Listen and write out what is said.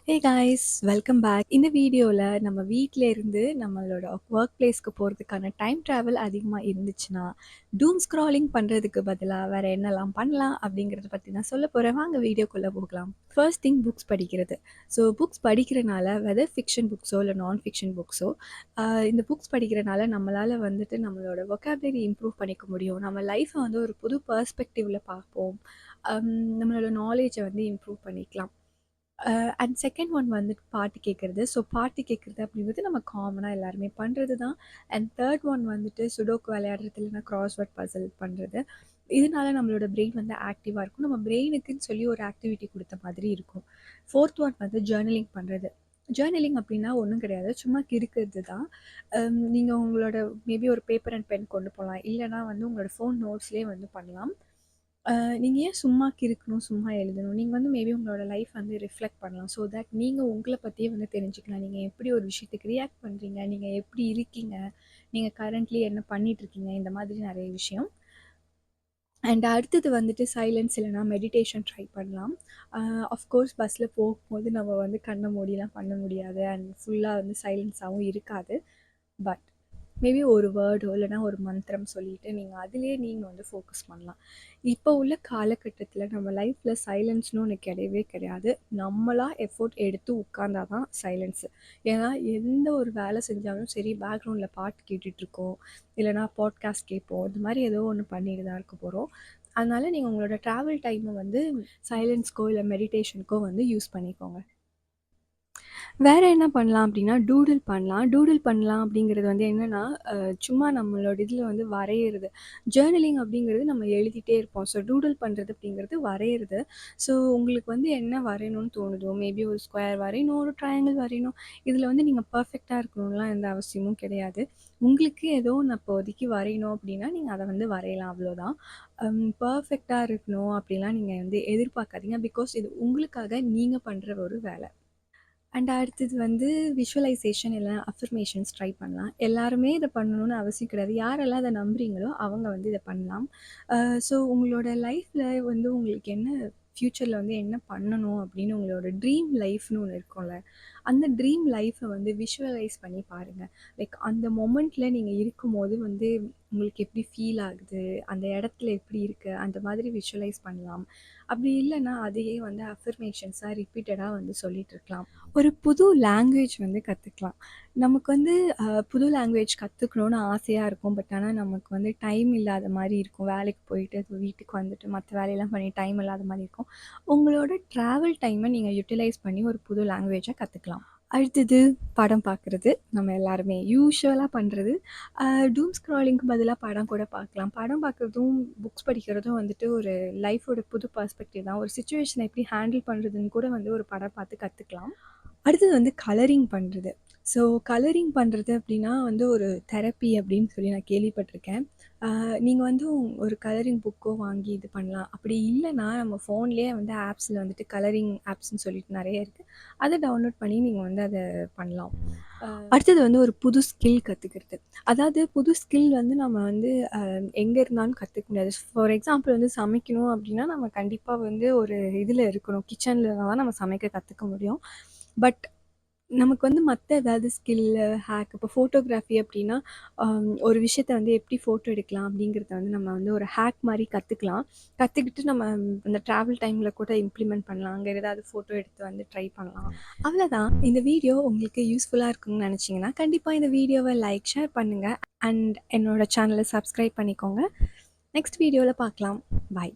Hey guys welcome back. இந்த வீடியோவில் நம்ம வீட்டில இருந்து நம்மளோட ஒர்க் பிளேஸ்க்கு போகிறதுக்கான டைம் ட்ராவல் அதிகமாக இருந்துச்சுன்னா டூம் ஸ்க்ராலிங் பண்ணுறதுக்கு பதிலாக வேறு என்னெல்லாம் பண்ணலாம் அப்படிங்கிறத பற்றி தான் சொல்ல போகிறேன். வாங்க வீடியோக்குள்ளே போகலாம். ஃபர்ஸ்ட் திங் புக்ஸ் படிக்கிறது. ஸோ புக்ஸ் படிக்கிறனால வெதர் ஃபிக்ஷன் புக்ஸோ இல்லை நான் ஃபிக்ஷன் புக்ஸோ இந்த புக்ஸ் படிக்கிறனால நம்மளால் வந்துட்டு நம்மளோட vocabulary இம்ப்ரூவ் பண்ணிக்க முடியும். நம்ம லைஃப்பை வந்து ஒரு புது பர்ஸ்பெக்டிவில் பார்ப்போம். நம்மளோட நாலேஜை வந்து இம்ப்ரூவ் பண்ணிக்கலாம். அண்ட் செகண்ட் ஒன் வந்துட்டு பாட்டு கேட்குறது. ஸோ பாட்டு கேட்குறது அப்படிங்கிறது நம்ம காமனாக எல்லாருமே பண்ணுறது தான். அண்ட் தேர்ட் ஒன் வந்துட்டு சுடோக்கு விளையாடுறது, இல்லைனா கிராஸ்வேர்ட் பசில் பண்ணுறது. இதனால நம்மளோட பிரெயின் வந்து ஆக்டிவாக இருக்கும். நம்ம பிரெயினுக்குன்னு சொல்லி ஒரு ஆக்டிவிட்டி கொடுத்த மாதிரி இருக்கும். ஃபோர்த் ஒன் வந்து ஜேர்னலிங் பண்ணுறது. ஜேர்னலிங் அப்படின்னா ஒன்றும் கிடையாது, சும்மா கிறுக்கிறது தான். நீங்கள் உங்களோட மேபி ஒரு பேப்பர் அண்ட் பென் கொண்டு போகலாம், இல்லைனா வந்து உங்களோட ஃபோன் நோட்ஸ்லேயே வந்து பண்ணலாம். நீங்கள் ஏன் சும்மா கிறுக்கணும், சும்மா எழுதணும்? நீங்கள் வந்து மேபி உங்களோட லைஃப் வந்து ரிஃப்ளெக்ட் பண்ணலாம். ஸோ தட் நீங்கள் உங்களை பற்றியே வந்து தெரிஞ்சுக்கலாம். நீங்கள் எப்படி ஒரு விஷயத்துக்கு ரியாக்ட் பண்ணுறீங்க, நீங்கள் எப்படி இருக்கீங்க, நீங்கள் கரண்ட்லி என்ன பண்ணிகிட்ருக்கீங்க, இந்த மாதிரி நிறைய விஷயம். அண்ட் அடுத்தது வந்துட்டு சைலன்ஸ் இல்லைனா மெடிடேஷன் ட்ரை பண்ணலாம். ஆஃப்கோர்ஸ் பஸ்ஸில் போகும்போது நம்ம வந்து கண்ணை மூடிலாம் பண்ண முடியாது, அண்ட் ஃபுல்லாக வந்து சைலன்ஸாகவும் இருக்காது. பட் மேபி ஒரு வேர்டோ இல்லைனா ஒரு மந்திரம் சொல்லிவிட்டு நீங்கள் அதிலேயே நீங்கள் வந்து ஃபோக்கஸ் பண்ணலாம். இப்போ உள்ள காலகட்டத்தில் நம்ம லைஃப்பில் சைலன்ஸ்னு ஒன்று கிடையவே கிடையாது. நம்மளாக எஃபோர்ட் எடுத்து உட்கார்ந்தா தான் சைலன்ஸு. ஏன்னா எந்த ஒரு வேலை செஞ்சாலும் சரி, பேக்ரவுண்டில் பாட்டு கேட்டுட்ருக்கோம், இல்லைனா பாட்காஸ்ட் கேட்போம், இந்த மாதிரி ஏதோ ஒன்று பண்ணிட்டு தான் இருக்க போகிறோம். அதனால் நீங்கள் உங்களோட ட்ராவல் டைமை வந்து சைலன்ஸ்க்கோ இல்லை மெடிடேஷனுக்கோ வந்து யூஸ் பண்ணிக்கோங்க. வேறு என்ன பண்ணலாம் அப்படின்னா, டூடில் பண்ணலாம். டூடில் பண்ணலாம் அப்படிங்கிறது வந்து என்னென்னா, சும்மா நம்மளோட இதில் வந்து வரையிறது. ஜேர்னலிங் அப்படிங்கிறது நம்ம எழுதிட்டே இருப்போம். ஸோ டூடில் பண்ணுறது அப்படிங்கிறது வரையிறது. ஸோ உங்களுக்கு வந்து என்ன வரையணும்னு தோணுதோ, மேபி ஒரு ஸ்கொயர் வரையணும், ஒரு ட்ரையாங்கிள் வரையணும். இதில் வந்து நீங்கள் பர்ஃபெக்டாக இருக்கணும்லாம் எந்த அவசியமும் கிடையாது. உங்களுக்கு ஏதோ ஒன்று அப்போதைக்கு வரையணும் அப்படின்னா, நீங்கள் அதை வந்து வரையலாம், அவ்வளோதான். பர்ஃபெக்டாக இருக்கணும் அப்படிலாம் நீங்கள் வந்து எதிர்பார்க்காதீங்க. பிகாஸ் இது உங்களுக்காக நீங்கள் பண்ணுற ஒரு வேலை. அண்ட் அடுத்தது வந்து விஷுவலைசேஷன் இல்லைனா அஃபர்மேஷன்ஸ் ட்ரை பண்ணலாம். எல்லாருமே இதை பண்ணணும்னு அவசியம் கிடையாது. யாரெல்லாம் அதை நம்புறீங்களோ அவங்க வந்து இதை பண்ணலாம். ஸோ உங்களோட லைஃப்பில் வந்து உங்களுக்கு என்ன ஃப்யூச்சரில் வந்து என்ன பண்ணணும் அப்படின்னு உங்களோட ட்ரீம் லைஃப்னு ஒன்று இருக்கும்ல, அந்த ட்ரீம் லைஃப்பை வந்து விஷுவலைஸ் பண்ணி பாருங்கள். லைக் அந்த மொமெண்ட்டில் நீங்கள் இருக்கும்போது வந்து உங்களுக்கு எப்படி ஃபீல் ஆகுது, அந்த இடத்துல எப்படி இருக்குது, அந்த மாதிரி விஷுவலைஸ் பண்ணலாம். அப்படி இல்லைன்னா அதையே வந்து அஃபர்மேஷன்ஸாக ரிப்பீட்டடாக வந்து சொல்லிகிட்டு இருக்கலாம். ஒரு புது லாங்குவேஜ் வந்து கற்றுக்கலாம். நமக்கு வந்து புது லாங்குவேஜ் கற்றுக்கணுன்னு ஆசையாக இருக்கும். பட் ஆனால் நமக்கு வந்து டைம் இல்லாத மாதிரி இருக்கும். வேலைக்கு போயிட்டு வீட்டுக்கு வந்துட்டு மற்ற வேலையெல்லாம் பண்ணி டைம் இல்லாத மாதிரி இருக்கும். உங்களோட ட்ராவல் டைமை நீங்கள் யூட்டிலைஸ் பண்ணி ஒரு புது லாங்குவேஜை கற்றுக்கலாம். அடுத்தது படம் பார்க்குறது. நம்ம எல்லாருமே யூஷுவலாக பண்ணுறது. டூம் ஸ்க்ராலிங்க்கு பதிலாக படம் கூட பார்க்கலாம். படம் பார்க்குறதும் புக்ஸ் படிக்கிறதும் வந்துட்டு ஒரு லைஃபோட புது பர்ஸ்பெக்டிவ் தான். ஒரு சிச்சுவேஷனை எப்படி ஹேண்டில் பண்ணுறதுன்னு கூட வந்து ஒரு படம் பார்த்து கற்றுக்கலாம். அடுத்தது வந்து கலரிங் பண்ணுறது. ஸோ கலரிங் பண்ணுறது அப்படின்னா வந்து ஒரு தெரப்பி அப்படின்னு சொல்லி நான் கேள்விப்பட்டிருக்கேன். நீங்கள் வந்து ஒரு கலரிங் புக்கோ வாங்கி இது பண்ணலாம். அப்படி இல்லைன்னா நம்ம ஃபோன்லேயே வந்து ஆப்ஸில் வந்துட்டு கலரிங் ஆப்ஸ்ன்னு சொல்லிட்டு நிறைய இருக்குது. அதை டவுன்லோட் பண்ணி நீங்கள் வந்து அதை பண்ணலாம். அடுத்தது வந்து ஒரு புது ஸ்கில் கற்றுக்கிறது. அதாவது புது ஸ்கில் வந்து நம்ம வந்து எங்கே இருந்தாலும் கற்றுக்க முடியாது. ஃபார் எக்ஸாம்பிள் வந்து சமைக்கணும் அப்படின்னா நம்ம கண்டிப்பாக வந்து ஒரு இதில் இருக்கணும், கிச்சனில் தான் நம்ம சமைக்க கற்றுக்க முடியும். பட் நமக்கு வந்து மற்ற ஏதாவது ஸ்கில்லு, ஹேக் இப்போ ஃபோட்டோகிராஃபி அப்படின்னா ஒரு விஷயத்த வந்து எப்படி ஃபோட்டோ எடுக்கலாம் அப்படிங்கிறத வந்து நம்ம வந்து ஒரு ஹேக் மாதிரி கற்றுக்கலாம். கற்றுக்கிட்டு நம்ம அந்த ட்ராவல் டைமில் கூட இம்ப்ளிமெண்ட் பண்ணலாம். அங்கே ஏதாவது ஃபோட்டோ எடுத்து வந்து ட்ரை பண்ணலாம். அவ்வளோதான். இந்த வீடியோ உங்களுக்கு யூஸ்ஃபுல்லாக இருக்கும்னு நினச்சிங்கன்னா கண்டிப்பாக இந்த வீடியோவை லைக், ஷேர் பண்ணுங்கள். அண்ட் என்னோட சேனலை சப்ஸ்கிரைப் பண்ணிக்கோங்க. நெக்ஸ்ட் வீடியோவில் பார்க்கலாம். பாய்.